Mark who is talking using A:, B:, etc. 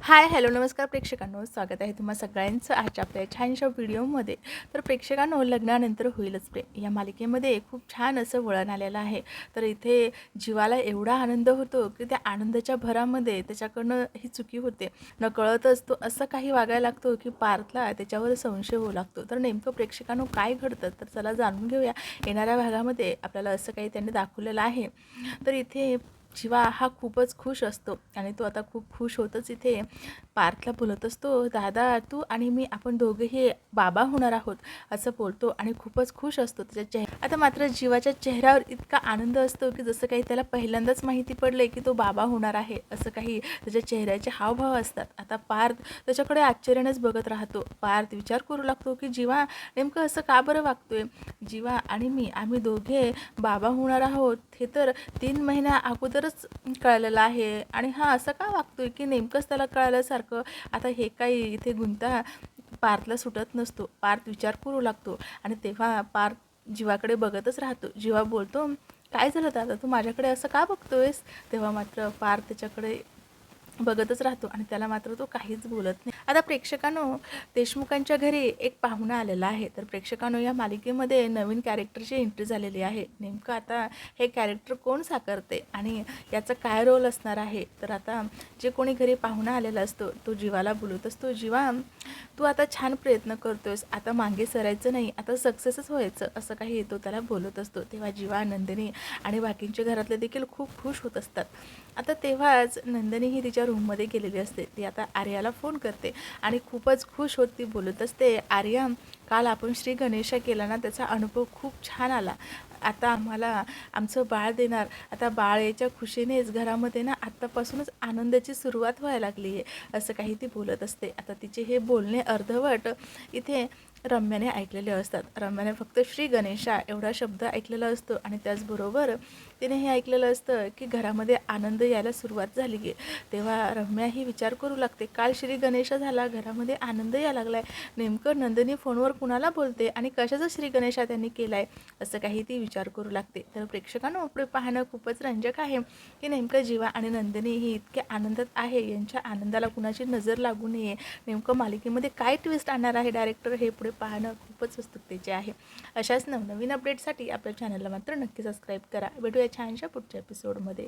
A: Hi hello नमस्कार प्रेक्षकांनो, स्वागत आहे तुम्हा सगळ्यांचं आजच्या आपल्या छानशा व्हिडिओमध्ये. तर प्रेक्षकांनो, लग्नानंतर होईलच प्रेम या मालिकेमध्ये खूप छान असं वळण आलेलं आहे. तर इथे जीवाला एवढा आनंद होतो की त्या आनंदाच्या भरामध्ये त्याच्याकडनं ही चुकी होते. नकळतच तो असं काही वागायला लागतो की पार्थला त्याच्यावर संशय होऊ लागतो. तर नेमकं प्रेक्षकांनो काय घडतं तर चला जाणून घेऊया. येणाऱ्या भागामध्ये आपल्याला असं काही त्यांनी दाखवलेलं आहे. तर इथे जीवा हा खूपच खुश असतो आणि तो आता खूप खुश होतच इथे पार्थला बोलत असतो, दादा तू आणि मी आपण दोघेही बाबा होणार आहोत असं बोलतो आणि खूपच खुश असतो त्याच्या आता मात्र जीवाच्या चेहऱ्यावर इतका आनंद असतो की जसं काही त्याला पहिल्यांदाच माहिती पडले की तो बाबा होणार आहे, असं काही त्याच्या चेहऱ्याचे हावभाव असतात. आता पार्थ त्याच्याकडे आश्चर्यानेच बघत राहतो. पार्थ विचार करू लागतो की जीवा नेमकं असं का बरं वागतोय. जीवा आणि मी आम्ही दोघे बाबा होणार आहोत हे तर 3 महिन्या अगोदरच कळलेलं आहे आणि हा असं का वागतोय की नेमकंच त्याला कळल्यासारखं. आता हे काही इथे गुंता पार्थला सुटत नसतो. पार्थ विचार करू लागतो आणि तेव्हा पार्थ जीवाकडे बघतच राहतो. जीवा बोलतो, काय झालं दादा, तू माझ्याकडे असं का बघतोयस. तेव्हा मात्र पार्थ त्याच्याकडे बघतच राहतो आणि त्याला मात्र तो काहीच बोलत नाही. आता प्रेक्षकांनो, देशमुखांच्या घरी एक पाहुणा आलेला आहे. तर प्रेक्षकांनो, या मालिकेमध्ये नवीन कॅरेक्टरची एंट्री झालेली आहे. नेमकं आता हे कॅरेक्टर कोण साकारते आणि याचा काय रोल असणार आहे. तर आता जे कोणी घरी पाहुणा आलेला असतो तो जीवाला बोलत असतो, जीवा तू आता छान प्रयत्न करतोयस, आता मागे सरायचं नाही, आता सक्सेसच व्हायचं, असं काही तो त्याला बोलत असतो. तेव्हा जीवा, नंदिनी आणि बाकींचे घरातले देखील खूप खुश होत असतात. आता तेव्हाच नंदिनी ही तिच्या रूममध्ये गेलेली असते. ती आता आर्याला फोन करते आणि खूपच खुश होत ती बोलत असते, आर्या काल आपण श्री गणेशा केला ना, त्याचा अनुभव खूप छान आला. आता आम्हाला आमचं बाळ देणार. आता बाळ याच्या खुशीनेच घरामध्ये ना आत्तापासूनच आनंदाची सुरुवात व्हायला लागली आहे, असं काही ती बोलत असते. आता तिचे हे बोलणे अर्धवट इथे रम्याने ऐकलेले असतात. रम्याने फक्त श्री गणेशा एवढा शब्द ऐकलेला असतो आणि त्याचबरोबर तिने हे ऐकलेलं असतं की घरामध्ये आनंद यायला सुरुवात झाली आहे. तेव्हा रम्या ही विचार करू लागते, काल श्री गणेशा झाला, घरामध्ये आनंद यायला लागला आहे, नेमकं नंदिनी फोनवर कुणाला बोलते आणि कशाचा श्री गणेशा त्यांनी केला आहे, असं काही ती विचार करू लागते. तर प्रेक्षकांनो, पुढे पाहणं खूपच रंजक आहे की नेमकं जीवा आणि नंदिनी ही इतक्या आनंदात आहे, यांच्या आनंदाला कुणाची नजर लागू नये. नेमकं मालिकेमध्ये काय ट्विस्ट आणणार आहे डायरेक्टर हे पुढे पाहणं खूपच उत्सुकतेचे आहे. अशाच नवनवीन अपडेटसाठी आपल्या चॅनलला मात्र नक्की सबस्क्राईब करा. भेटूया छानशा पुढच्या एपिसोडमध्ये.